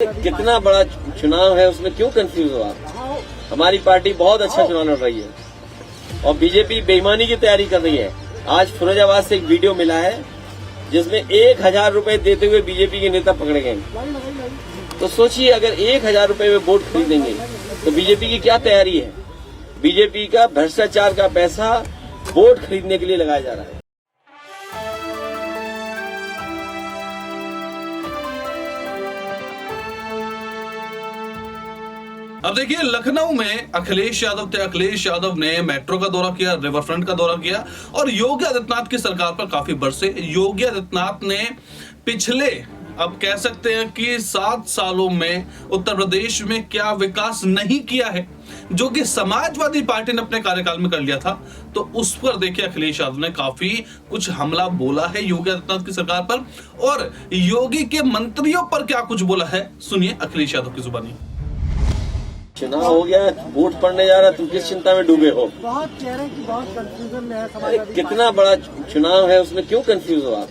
कितना बड़ा चुनाव है, उसमें क्यों कंफ्यूज हो आप? हमारी पार्टी बहुत अच्छा चुनाव लड़ रही है और बीजेपी बेईमानी की तैयारी कर रही है। आज फिरोजाबाद से एक वीडियो मिला है जिसमें 1000 रुपए देते हुए बीजेपी के नेता पकड़े गए। तो सोचिए, अगर 1000 रुपए में वोट खरीदेंगे तो बीजेपी की क्या तैयारी है। बीजेपी का भ्रष्टाचार का पैसा वोट खरीदने के लिए लगाया जा रहा है। अब देखिए, लखनऊ में अखिलेश यादव ने मेट्रो का दौरा किया, रिवर फ्रंट का दौरा किया और योगी आदित्यनाथ की सरकार पर काफी बरसे। योगी आदित्यनाथ ने पिछले, अब कह सकते हैं कि 7 सालों में उत्तर प्रदेश में क्या विकास नहीं किया है जो कि समाजवादी पार्टी ने अपने कार्यकाल में कर लिया था। तो उस पर देखिए, अखिलेश यादव ने काफी कुछ हमला बोला है योगी आदित्यनाथ की सरकार पर और योगी के मंत्रियों पर क्या कुछ बोला है, सुनिए अखिलेश यादव की जुबानी। चुनाव हो गया, वोट पड़ने जा रहा है, तुम किस चिंता में डूबे हो? बहुत कह रहे हैं कि बहुत कंफ्यूजन में है। कितना बड़ा चुनाव है, उसमें क्यों कंफ्यूज हो आप?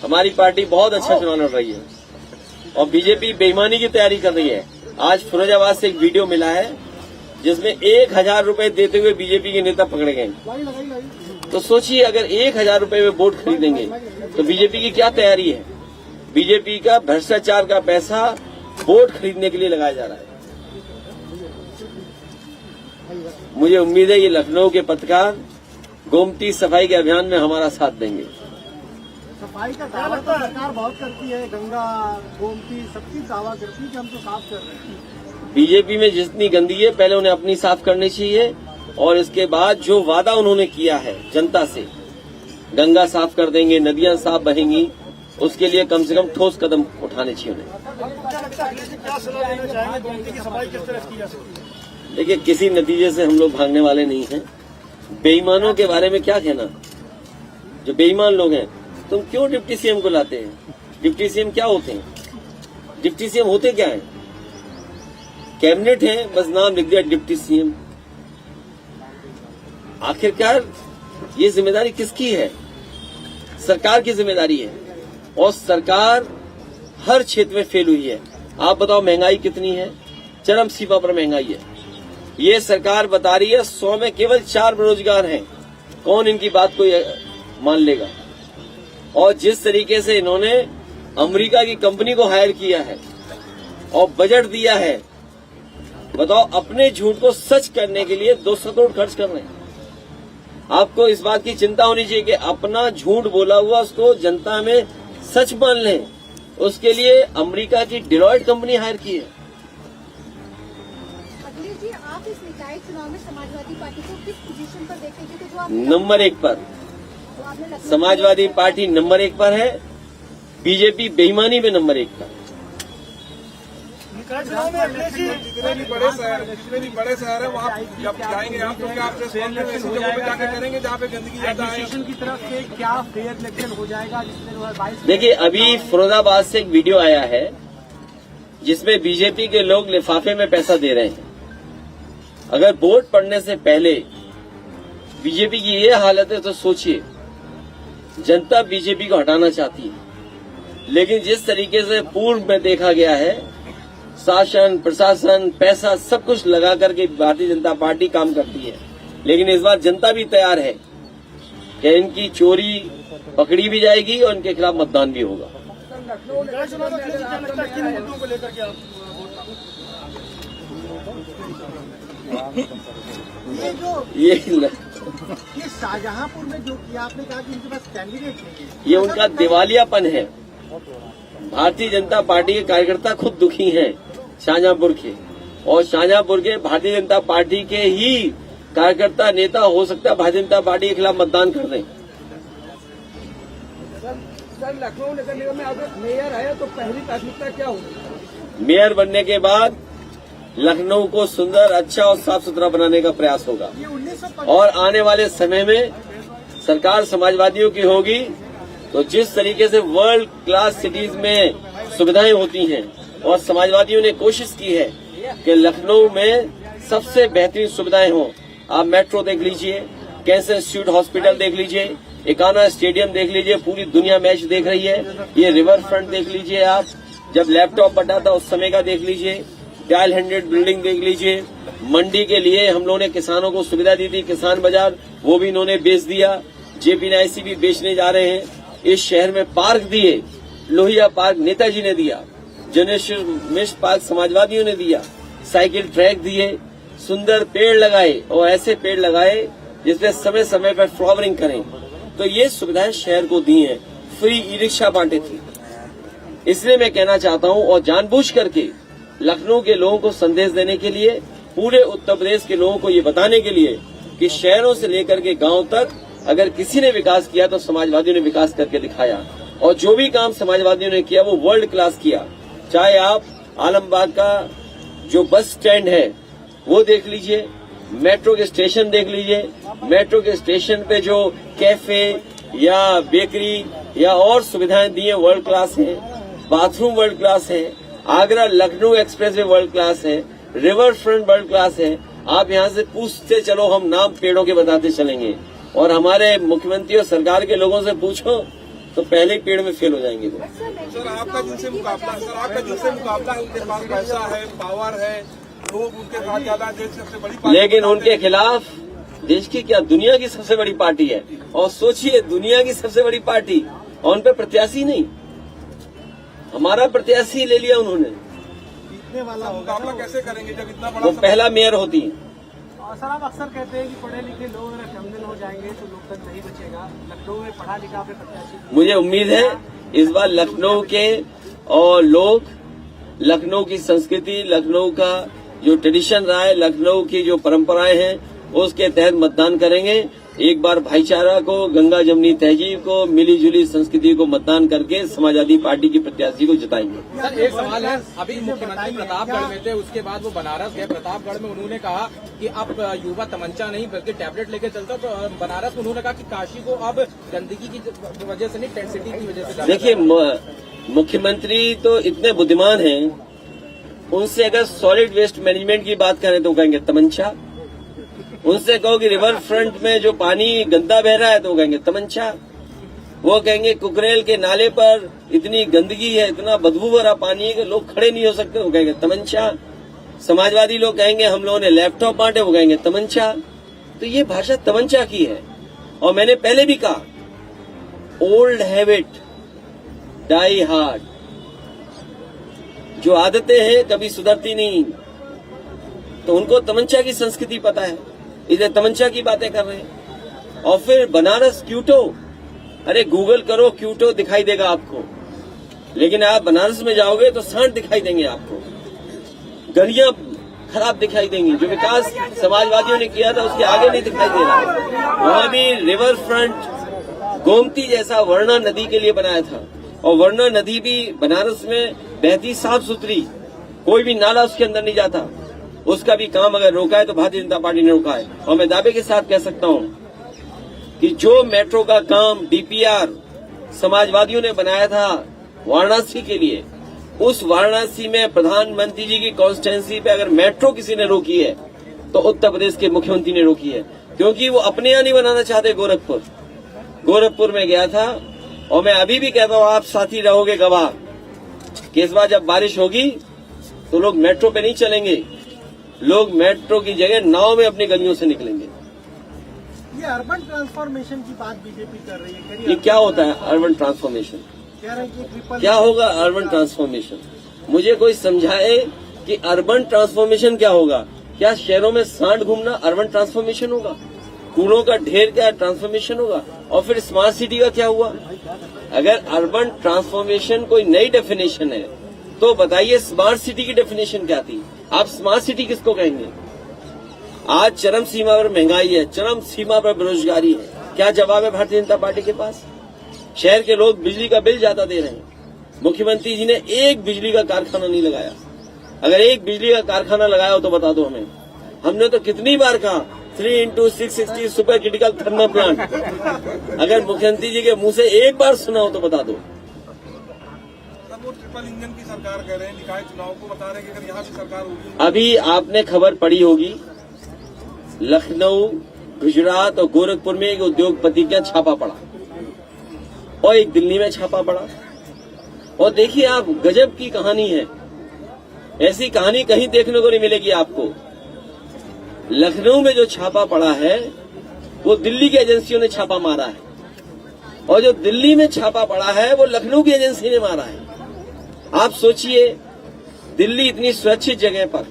हमारी पार्टी बहुत अच्छा चुनाव लड़ रही है और बीजेपी बेईमानी की तैयारी कर रही है। आज फिरोजाबाद से एक वीडियो मिला है जिसमें 1000 रुपए देते हुए बीजेपी के नेता पकड़े गए। तो सोचिए, अगर 1000 रुपए में वोट खरीदेंगे तो बीजेपी की क्या तैयारी है। बीजेपी का भ्रष्टाचार का पैसा वोट खरीदने के लिए लगाया जा रहा है। मुझे उम्मीद है ये लखनऊ के पत्रकार गोमती सफाई के अभियान में हमारा साथ देंगे। सफाई का दावा तो सरकार बहुत करती है, गंगा गोमती सबकी दावा करती है कि हम तो साफ कर रहे हैं। बीजेपी में जितनी गंदगी है, पहले उन्हें अपनी साफ करनी चाहिए और इसके बाद जो वादा उन्होंने किया है जनता से, गंगा साफ कर देंगे, नदियां साफ बहेंगी, उसके लिए कम से कम ठोस कदम उठाने चाहिए उन्हें। देखिए, किसी नतीजे से हम लोग भागने वाले नहीं हैं। बेईमानों के बारे में क्या कहना। जो बेईमान लोग हैं, तुम क्यों डिप्टी सीएम को लाते हैं? डिप्टी सीएम क्या होते हैं? डिप्टी सीएम होते क्या हैं? कैबिनेट है, बस नाम लिख दिया डिप्टी सीएम। आखिरकार ये जिम्मेदारी किसकी है? सरकार की जिम्मेदारी है और सरकार हर क्षेत्र में फेल हुई है। आप बताओ, महंगाई कितनी है? चरम सीमा पर महंगाई है। ये सरकार बता रही है 100 में केवल 4 बेरोजगार हैं। कौन इनकी बात को मान लेगा? और जिस तरीके से इन्होंने अमेरिका की कंपनी को हायर किया है और बजट दिया है, बताओ, अपने झूठ को सच करने के लिए 200 करोड़ खर्च कर रहे हैं। आपको इस बात की चिंता होनी चाहिए कि अपना झूठ बोला हुआ उसको जनता में सच मान लें। उसके लिए अमेरिका की डिलॉयट कंपनी हायर की है। जी, आप इस निकाय चुनाव में समाजवादी पार्टी को किस पोजीशन पर देखेंगे? तो जो आप नंबर 1 पर समाजवादी पार्टी नंबर 1 पर है, बीजेपी बेईमानी में नंबर 1 पर। जितने भी बड़े शहर है वहाँ जब जाएंगे आप, तो क्या आप ऐसी जगहों पे जाकर करेंगे जहाँ पे गंदगी ज्यादा है? एडमिनिस्ट्रेशन की तरफ से क्या फेयर इलेक्शन हो जाएगा जिसमें 2022? देखिए, अभी फिरोजाबाद से एक वीडियो आया है जिसमें बीजेपी के लोग लिफाफे में पैसा दे रहे हैं। अगर वोट पड़ने से पहले बीजेपी की ये हालत है तो सोचिए, जनता बीजेपी को हटाना चाहती है। लेकिन जिस तरीके से पूर्व में देखा गया है, शासन, प्रशासन, पैसा सब कुछ लगा करके भारतीय जनता पार्टी काम करती है। लेकिन इस बार जनता भी तैयार है कि इनकी चोरी पकड़ी भी जाएगी और इनके खिलाफ मतदान भी होगा। ये शाहजहांपुर में जो किया, आपने कहा कि इनके पास कैंडिडेट नहीं है, ये उनका दिवालियापन है। भारतीय जनता पार्टी के कार्यकर्ता खुद दुखी हैं शाहजहांपुर के, और शाहजहांपुर के भारतीय जनता पार्टी के ही कार्यकर्ता, नेता हो सकता है भारतीय जनता पार्टी के खिलाफ मतदान कर दें। सर, लखनऊ नगर निगम में अगर मेयर है तो पहली प्राथमिकता क्या होगी? मेयर बनने के बाद लखनऊ को सुंदर, अच्छा और साफ सुथरा बनाने का प्रयास होगा और आने वाले समय में सरकार समाजवादियों की होगी। तो जिस तरीके से वर्ल्ड क्लास सिटीज में सुविधाएं होती हैं और समाजवादियों ने कोशिश की है कि लखनऊ में सबसे बेहतरीन सुविधाएं हों। आप मेट्रो देख लीजिए, कैंसर इंस्टीट्यूट हॉस्पिटल देख लीजिए, एकाना स्टेडियम देख लीजिए, पूरी दुनिया मैच देख रही है। ये रिवर फ्रंट देख लीजिए आप, जब लैपटॉप बटा था उस समय का देख लीजिए, डायल 100 बिल्डिंग देख लीजिए। मंडी के लिए हम लोगों ने किसानों को सुविधा दी थी, किसान बाजार, वो भी इन्होंने बेच दिया। JPNIC भी बेचने जा रहे हैं। इस शहर में पार्क दिए, लोहिया पार्क नेताजी ने दिया, जनरेशन मिस्ट पार्क समाजवादियों ने दिया, साइकिल ट्रैक दिए, सुंदर पेड़ लगाए और ऐसे पेड़ लगाए जिसमें समय समय पर फ्लावरिंग करें। तो ये सुविधाएं शहर को दी हैं। फ्री ई रिक्शा बांटे थी। इसलिए मैं कहना चाहता हूं और जानबूझ करके लखनऊ के लोगों को संदेश देने के लिए, पूरे उत्तर प्रदेश के लोगों को ये बताने के लिए कि शहरों से लेकर के गांव तक अगर किसी ने विकास किया तो समाजवादियों ने विकास करके दिखाया। और जो भी काम समाजवादियों ने किया वो वर्ल्ड क्लास किया। चाहे आप आलमबाग का जो बस स्टैंड है वो देख लीजिए, मेट्रो के स्टेशन देख लीजिए। मेट्रो के स्टेशन पे जो कैफे या बेकरी या और सुविधाएं दी है वर्ल्ड क्लास है। बाथरूम वर्ल्ड क्लास है। Agra Lucknow expressway world class है। रिवर फ्रंट वर्ल्ड क्लास है। आप यहाँ से पूछते चलो, हम नाम पेड़ों के बताते चलेंगे। और हमारे मुख्यमंत्री और सरकार के लोगों से पूछो तो पहले ही पेड़ में फेल हो जाएंगे वो। सर आपका जिनसे मुकाबला है, उनके पास पैसा है, पावर है, लोग उनके साथ ज्यादा, देश की सबसे बड़ी पार्टी, लेकिन उनके खिलाफ देश की क्या दुनिया की सबसे बड़ी पार्टी है। और सोचिए, दुनिया की सबसे बड़ी पार्टी और उन पर प्रत्याशी नहीं, हमारा प्रत्याशी ले लिया उन्होंने। जीतने वाला होगा मुकाबला कैसे करेंगे जब इतना बड़ा वो पहला मेयर होती है। सर आप अक्सर कहते हैं कि पढ़े लिखे लोग अगर क्रिमिनल हो जाएंगे तो लोकतंत्र नहीं बचेगा। लखनऊ में पढ़ा लिखा पे प्रत्याशी, मुझे उम्मीद है इस बार लखनऊ के और लोग, लखनऊ की संस्कृति, लखनऊ का जो ट्रेडिशन रहा है, लखनऊ की जो परंपराएं हैं उसके तहत मतदान करेंगे। एक बार भाईचारा को, गंगा जमनी तहजीब को, मिली जुली संस्कृति को मतदान करके समाजवादी पार्टी की प्रत्याशी को जिताएंगे। सर एक सवाल है, अभी मुख्यमंत्री प्रतापगढ़ में थे, उसके बाद वो बनारस गए। प्रतापगढ़ में उन्होंने कहा कि अब युवा तमंचा नहीं बल्कि टैबलेट लेके चलता। तो बनारस में उन्होंने कहा कि काशी को अब गंदगी की वजह से नहीं, टेंट सिटी की वजह से। देखिए, मुख्यमंत्री तो इतने बुद्धिमान हैं, उनसे अगर सॉलिड वेस्ट मैनेजमेंट की बात करें तो कहेंगे तमंचा। उनसे कहो कि रिवर फ्रंट में जो पानी गंदा बह रहा है तो कहेंगे तमंचा। वो कहेंगे कुकरेल के नाले पर इतनी गंदगी है, इतना बदबू भरा पानी है कि लोग खड़े नहीं हो सकते, वो कहेंगे तमंचा। समाजवादी लोग कहेंगे हम लोगों ने लैपटॉप बांटे, वो कहेंगे तमंचा। तो ये भाषा तमंचा की है। और मैंने पहले भी कहा, ओल्ड हैबिट डाई हार्ड। जो आदतें हैं कभी सुधरती नहीं, तो उनको तमंचा की संस्कृति पता है, इसलिए तमंचा की बातें कर रहे हैं। और फिर बनारस क्यूटो, अरे गूगल करो, क्यूटो दिखाई देगा आपको, लेकिन आप बनारस में जाओगे तो सांड दिखाई देंगे आपको, गलियां खराब दिखाई देंगी। जो विकास समाजवादियों ने किया था उसके आगे नहीं दिखाई दे रहा। वहां भी रिवर फ्रंट गोमती जैसा वर्णा नदी के लिए बनाया था, और वर्णा नदी भी बनारस में बहती साफ सुथरी, कोई भी नाला उसके अंदर नहीं जाता। उसका भी काम अगर रोका है तो भारतीय जनता पार्टी ने रोका है। और मैं दावे के साथ कह सकता हूं कि जो मेट्रो का काम DPR समाजवादियों ने बनाया था वाराणसी के लिए, उस वाराणसी में प्रधानमंत्री जी की कॉन्स्टिट्यूंसी पे अगर मेट्रो किसी ने रोकी है तो उत्तर प्रदेश के मुख्यमंत्री ने रोकी है, क्योंकि वो अपने यहाँ नहीं बनाना चाहते। गोरखपुर में गया था, और मैं अभी भी कहता हूँ, आप साथी रहोगे गवाह कि इस बार जब बारिश होगी तो लोग मेट्रो पे नहीं चलेंगे, लोग मेट्रो की जगह नाव में अपनी गलियों से निकलेंगे। ये अर्बन ट्रांसफॉर्मेशन की बात बीजेपी कर रही है। ये क्या होता है अर्बन ट्रांसफॉर्मेशन? कह रहे हैं कि ट्रिपल क्या होगा अर्बन ट्रांसफॉर्मेशन? मुझे कोई समझाए कि अर्बन ट्रांसफॉर्मेशन क्या होगा। क्या शहरों में सांड घूमना अर्बन ट्रांसफॉर्मेशन होगा? कूड़ों का ढेर क्या ट्रांसफॉर्मेशन होगा? और फिर स्मार्ट सिटी का क्या हुआ? अगर अर्बन ट्रांसफॉर्मेशन कोई नई डेफिनेशन है तो बताइए स्मार्ट सिटी की डेफिनेशन क्या थी? आप स्मार्ट सिटी किसको कहेंगे? आज चरम सीमा पर महंगाई है, चरम सीमा पर बेरोजगारी है, क्या जवाब है भारतीय जनता पार्टी के पास? शहर के लोग बिजली का बिल ज्यादा दे रहे हैं, मुख्यमंत्री जी ने एक बिजली का कारखाना नहीं लगाया। अगर एक बिजली का कारखाना लगाया हो तो बता दो हमें। हमने तो कितनी बार कहा 3x660 super critical thermal plant, अगर मुख्यमंत्री जी के मुंह से एक बार सुना हो तो बता दो। वो ट्रिपल इंजन की सरकार कह रहे हैं, निकाय चुनाव को बता रहे हैं कि अगर यहाँ भी सरकार होगी। अभी आपने खबर पढ़ी होगी, लखनऊ, गुजरात और गोरखपुर में एक उद्योगपति का छापा पड़ा और एक दिल्ली में छापा पड़ा। और देखिए आप, गजब की कहानी है, ऐसी कहानी कहीं देखने को नहीं मिलेगी आपको। लखनऊ में जो छापा पड़ा है वो दिल्ली की एजेंसियों ने छापा मारा है, और जो दिल्ली में छापा पड़ा है वो लखनऊ की एजेंसी ने मारा है। आप सोचिए, दिल्ली इतनी सुरक्षित जगह पर,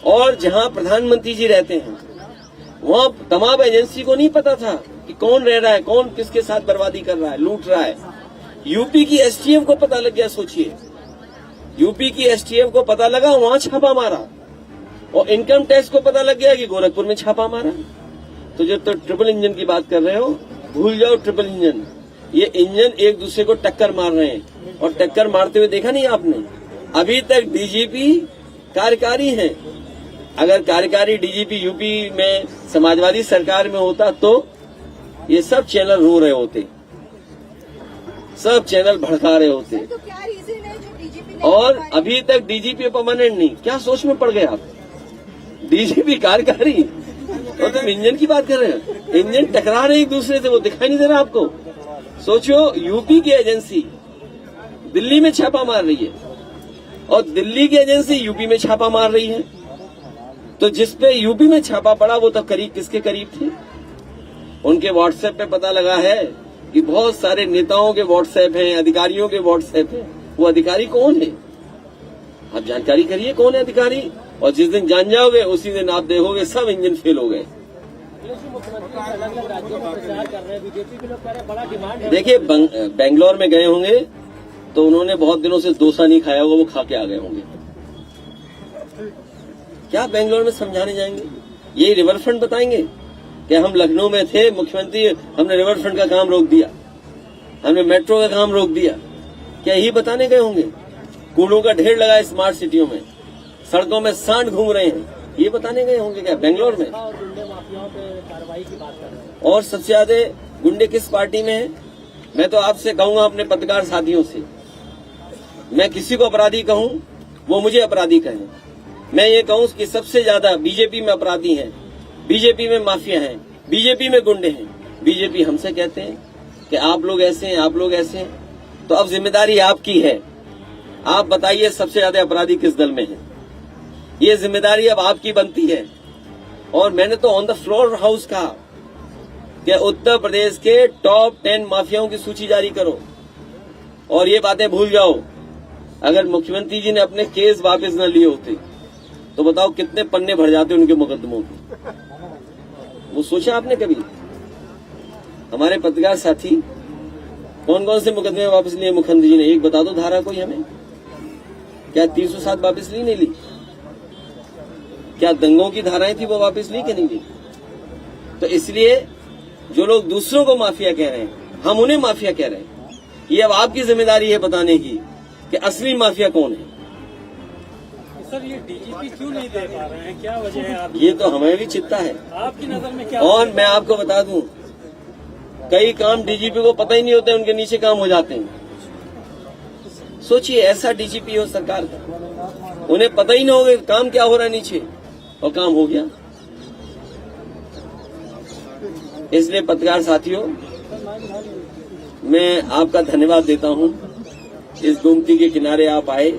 और जहां प्रधानमंत्री जी रहते हैं, वहां तमाम एजेंसी को नहीं पता था कि कौन रह रहा है, कौन किसके साथ बर्बादी कर रहा है, लूट रहा है। यूपी की एसटीएफ को पता लग गया। सोचिए, यूपी की एसटीएफ को पता लगा, वहां छापा मारा, और इनकम टैक्स को पता लग गया कि गोरखपुर में छापा मारा। तो जो ट्रिपल इंजन की बात कर रहे हो, भूल जाओ ट्रिपल इंजन। ये इंजन एक दूसरे को टक्कर मार रहे हैं, और टक्कर मारते हुए देखा नहीं आपने? अभी तक डीजीपी कार्यकारी हैं। अगर कार्यकारी डीजीपी यूपी में समाजवादी सरकार में होता तो ये सब चैनल रो रहे होते, सब चैनल भड़का रहे होते। तो क्या रीजन है जो डीजीपी ने और अभी तक डीजीपी परमानेंट नहीं, क्या सोच में पड़ गए आप? डीजीपी कार्यकारी, और तुम इंजन की बात कर रहे हो? इंजन टकरा रहे एक दूसरे से, वो दिखाई नहीं दे रहा आपको? सोचो, यूपी की एजेंसी दिल्ली में छापा मार रही है, और दिल्ली की एजेंसी यूपी में छापा मार रही है। तो जिसपे यूपी में छापा पड़ा वो तो करीब किसके करीब थे? उनके व्हाट्सएप पे पता लगा है कि बहुत सारे नेताओं के व्हाट्सएप हैं, अधिकारियों के व्हाट्सएप हैं। वो अधिकारी कौन है? आप जानकारी करिए कौन है अधिकारी, और जिस दिन जान जाओगे उसी दिन आप देखोगे सब इंजन फेल हो गए। देखिए, बेंगलोर में गए होंगे तो उन्होंने बहुत दिनों से डोसा नहीं खाया होगा, वो खा के आ गए होंगे। क्या बेंगलोर में समझाने जाएंगे? यही रिवर फ्रंट बताएंगे कि हम लखनऊ में थे, मुख्यमंत्री, हमने रिवर फ्रंट का काम रोक दिया, हमने मेट्रो का काम रोक दिया? क्या यही बताने गए होंगे? कूड़ों का ढेर लगा है स्मार्ट सिटियों में, सड़कों में सांड घूम रहे हैं, ये बताने गए होंगे क्या बेंगलोर में? और सबसे ज्यादा गुंडे किस पार्टी में है? मैं तो आपसे कहूंगा, अपने पत्रकार साथियों से, मैं किसी को अपराधी कहूं वो मुझे अपराधी कहें। मैं ये कहूं कि सबसे ज्यादा बीजेपी में अपराधी हैं, बीजेपी में माफिया हैं, बीजेपी में गुंडे हैं। बीजेपी हमसे कहते हैं कि आप लोग ऐसे हैं, आप लोग ऐसे हैं। तो अब जिम्मेदारी आपकी है, आप बताइए सबसे ज्यादा अपराधी किस दल में है? ये जिम्मेदारी अब आपकी बनती है। और मैंने तो ऑन द फ्लोर हाउस कहा कि उत्तर प्रदेश के टॉप 10 माफियाओं की सूची जारी करो, और ये बातें भूल जाओ। अगर मुख्यमंत्री जी ने अपने केस वापस न लिए होते तो बताओ कितने पन्ने भर जाते उनके मुकदमों के। वो सोचा आपने कभी? हमारे पत्रकार साथी कौन कौन से मुकदमे वापस लिए मुख्यमंत्री जी ने? एक बता दो धारा कोई हमें। क्या 307 वापस ली, नहीं ली? क्या दंगों की धाराएं थी वो वापस ली कि नहीं ली? तो इसलिए जो लोग दूसरों को माफिया कह रहे हैं, हम उन्हें माफिया कह रहे हैं। ये अब आपकी जिम्मेदारी है बताने की कि असली माफिया कौन है। सर, ये डीजीपी क्यों नहीं दे पा रहे हैं, क्या वजह है? आप ये तो हमें भी चिंता है आपकी नजर में क्या? और मैं आपको बता दूं, कई काम डीजीपी को पता ही नहीं होते, उनके नीचे काम हो जाते हैं। सोचिए, ऐसा डीजीपी हो सरकार का, उन्हें पता ही नहीं होगा काम क्या हो रहा है नीचे, और काम हो गया। इसलिए पत्रकार साथियों, मैं आपका धन्यवाद देता हूं, इस गोमती के किनारे आप आए।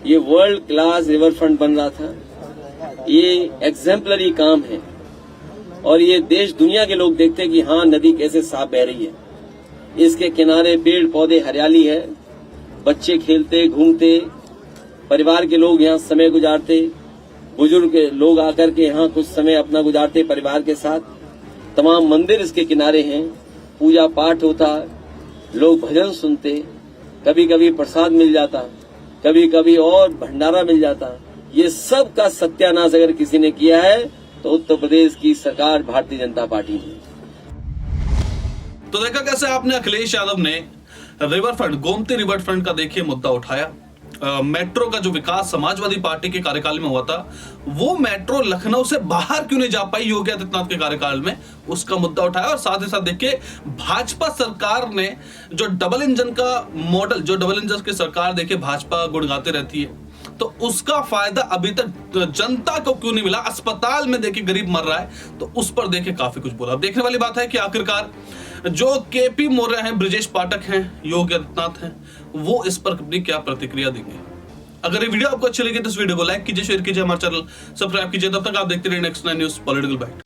ये वर्ल्ड क्लास रिवर फ्रंट बन रहा था, ये एग्जेम्पलरी काम है, और ये देश दुनिया के लोग देखते हैं कि हाँ, नदी कैसे साफ बह रही है, इसके किनारे पेड़ पौधे हरियाली है, बच्चे खेलते घूमते, परिवार के लोग यहाँ समय गुजारते, बुजुर्ग लोग आकर के यहाँ कुछ समय अपना गुजारते परिवार के साथ। तमाम मंदिर इसके किनारे हैं, पूजा पाठ होता, लोग भजन सुनते, कभी कभी प्रसाद मिल जाता, कभी कभी और भंडारा मिल जाता। ये सब का सत्यानाश अगर किसी ने किया है तो उत्तर प्रदेश की सरकार भारतीय जनता पार्टी ने। तो देखा कैसे आपने अखिलेश यादव ने river front, Gomti river front का देखिए मुद्दा उठाया। मेट्रो का जो विकास समाजवादी पार्टी के कार्यकाल में हुआ था, वो मेट्रो लखनऊ से बाहर क्यों नहीं जा पाई योगी आदित्यनाथ के कार्यकाल में, उसका मुद्दा उठाया। और साथ ही साथ देखिए, भाजपा सरकार ने जो डबल इंजन का मॉडल, जो डबल इंजन की सरकार देखिए भाजपा गुणगाते रहती है, तो उसका फायदा अभी तक जनता को क्यों नहीं मिला? अस्पताल में देखिए गरीब मर रहा है, तो उस पर देखिए काफी कुछ बोला। अब देखने वाली बात है कि आखिरकार जो केपी मौर्य हैं, ब्रिजेश पाठक हैं, योगी आदित्यनाथ हैं, वो इस पर अपनी क्या प्रतिक्रिया देंगे। अगर ये वीडियो आपको अच्छी लगी तो इस वीडियो को लाइक कीजिए, शेयर कीजिए, हमारे चैनल सब्सक्राइब कीजिए। तब तक आप देखते रहिए नेक्स्ट 9 न्यूज़ पॉलिटिकल बाइट।